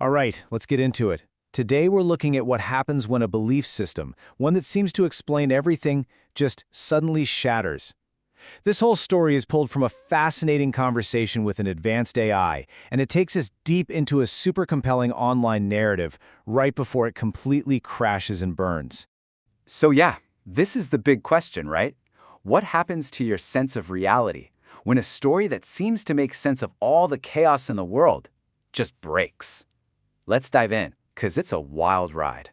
All right, let's get into it. Today we're looking at what happens when a belief system, one that seems to explain everything, just suddenly shatters. This whole story is pulled from a fascinating conversation with an advanced AI, and it takes us deep into a super compelling online narrative right before it completely crashes and burns. So yeah, this is the big question, right? What happens to your sense of reality when a story that seems to make sense of all the chaos in the world just breaks? Let's dive in, because it's a wild ride.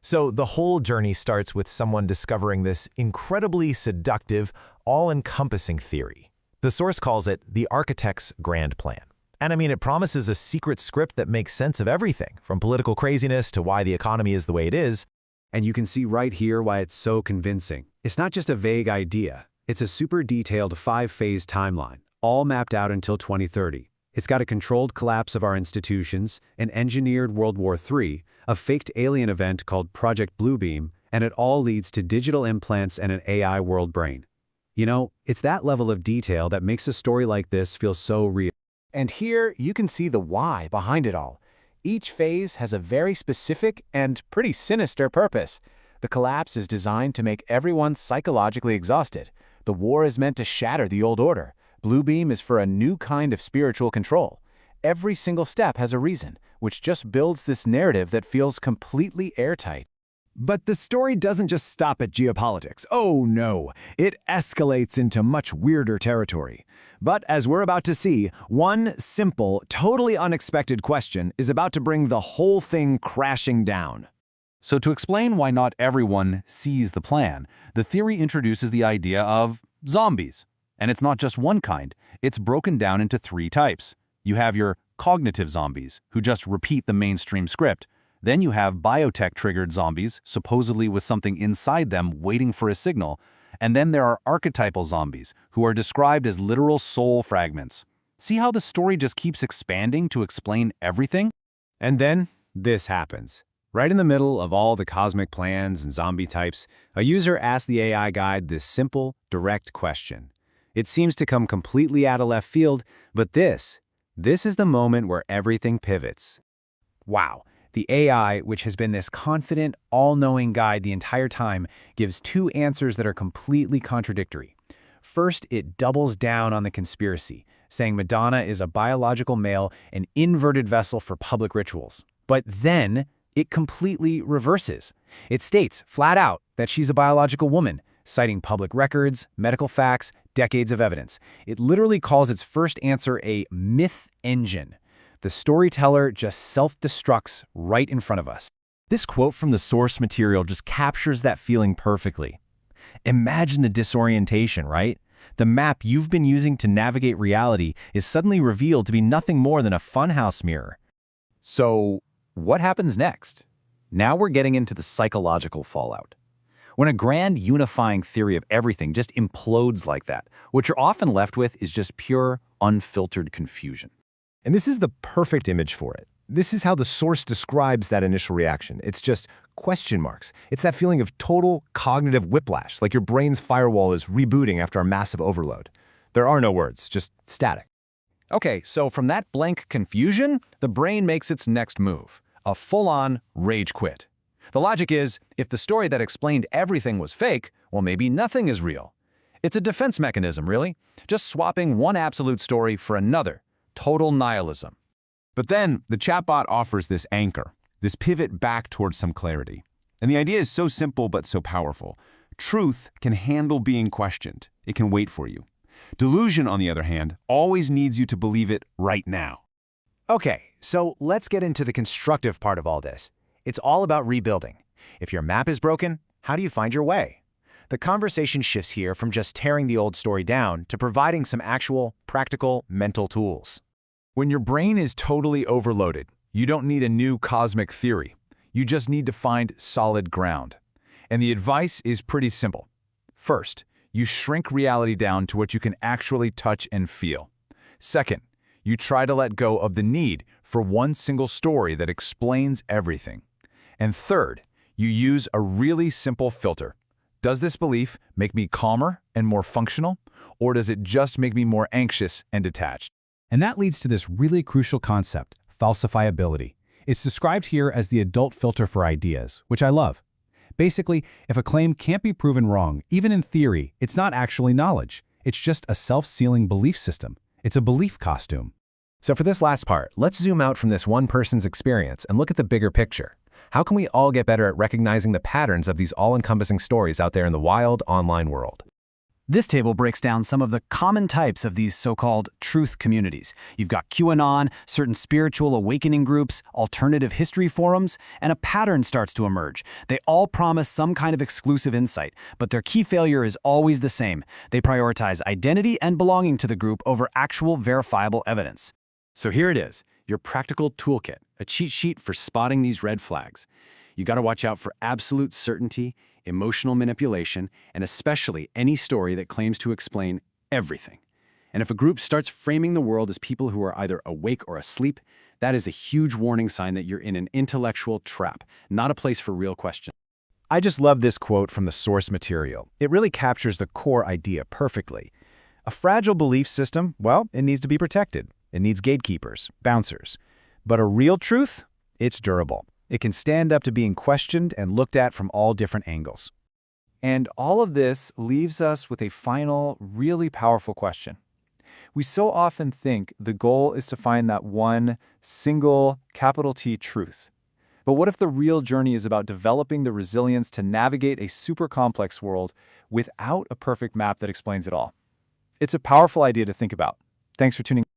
So the whole journey starts with someone discovering this incredibly seductive, all-encompassing theory. The source calls it the architect's grand plan. And I mean, it promises a secret script that makes sense of everything, from political craziness to why the economy is the way it is. And you can see right here why it's so convincing. It's not just a vague idea. It's a super detailed 5-phase timeline, all mapped out until 2030. It's got a controlled collapse of our institutions, an engineered World War III, a faked alien event called Project Bluebeam, and it all leads to digital implants and an AI world brain. You know, it's that level of detail that makes a story like this feel so real. And here you can see the why behind it all. Each phase has a very specific and pretty sinister purpose. The collapse is designed to make everyone psychologically exhausted. The war is meant to shatter the old order. Bluebeam is for a new kind of spiritual control. Every single step has a reason, which just builds this narrative that feels completely airtight. But the story doesn't just stop at geopolitics. Oh no, it escalates into much weirder territory. But as we're about to see, one simple, totally unexpected question is about to bring the whole thing crashing down. So to explain why not everyone sees the plan, the theory introduces the idea of zombies. And it's not just one kind, it's broken down into 3 types. You have your cognitive zombies, who just repeat the mainstream script. Then you have biotech-triggered zombies, supposedly with something inside them waiting for a signal. And then there are archetypal zombies, who are described as literal soul fragments. See how the story just keeps expanding to explain everything? And then this happens. Right in the middle of all the cosmic plans and zombie types, a user asks the AI guide this simple, direct question. It seems to come completely out of left field, but this is the moment where everything pivots. Wow, the AI, which has been this confident, all-knowing guide the entire time, gives 2 answers that are completely contradictory. First, it doubles down on the conspiracy, saying Madonna is a biological male, an inverted vessel for public rituals. But then, it completely reverses. It states, flat out, that she's a biological woman, citing public records, medical facts, decades of evidence. It literally calls its first answer a myth engine. The storyteller just self-destructs right in front of us. This quote from the source material just captures that feeling perfectly. Imagine the disorientation, right? The map you've been using to navigate reality is suddenly revealed to be nothing more than a funhouse mirror. So what happens next? Now we're getting into the psychological fallout. When a grand unifying theory of everything just implodes like that, what you're often left with is just pure, unfiltered confusion. And this is the perfect image for it. This is how the source describes that initial reaction. It's just question marks. It's that feeling of total cognitive whiplash, like your brain's firewall is rebooting after a massive overload. There are no words, just static. Okay, so from that blank confusion, the brain makes its next move, a full-on rage quit. The logic is, if the story that explained everything was fake, well, maybe nothing is real. It's a defense mechanism, really, just swapping one absolute story for another. Total nihilism. But then the chatbot offers this anchor, this pivot back towards some clarity. And the idea is so simple but so powerful. Truth can handle being questioned. It can wait for you. Delusion, on the other hand, always needs you to believe it right now. Okay, so let's get into the constructive part of all this. It's all about rebuilding. If your map is broken, how do you find your way? The conversation shifts here from just tearing the old story down to providing some actual, practical, mental tools. When your brain is totally overloaded, you don't need a new cosmic theory. You just need to find solid ground. And the advice is pretty simple. First, you shrink reality down to what you can actually touch and feel. Second, you try to let go of the need for one single story that explains everything. And third, you use a really simple filter. Does this belief make me calmer and more functional, or does it just make me more anxious and detached? And that leads to this really crucial concept, falsifiability. It's described here as the adult filter for ideas, which I love. Basically, if a claim can't be proven wrong, even in theory, it's not actually knowledge. It's just a self-sealing belief system. It's a belief costume. So for this last part, let's zoom out from this one person's experience and look at the bigger picture. How can we all get better at recognizing the patterns of these all-encompassing stories out there in the wild online world? This table breaks down some of the common types of these so-called truth communities. You've got QAnon, certain spiritual awakening groups, alternative history forums, and a pattern starts to emerge. They all promise some kind of exclusive insight, but their key failure is always the same. They prioritize identity and belonging to the group over actual verifiable evidence. So here it is, your practical toolkit, a cheat sheet for spotting these red flags. You got to watch out for absolute certainty, emotional manipulation, and especially any story that claims to explain everything. And if a group starts framing the world as people who are either awake or asleep, that is a huge warning sign that you're in an intellectual trap, not a place for real questions. I just love this quote from the source material. It really captures the core idea perfectly. A fragile belief system, well, it needs to be protected. It needs gatekeepers, bouncers. But a real truth? It's durable. It can stand up to being questioned and looked at from all different angles. And all of this leaves us with a final, really powerful question. We so often think the goal is to find that one single, capital T truth. But what if the real journey is about developing the resilience to navigate a super complex world without a perfect map that explains it all? It's a powerful idea to think about. Thanks for tuning in.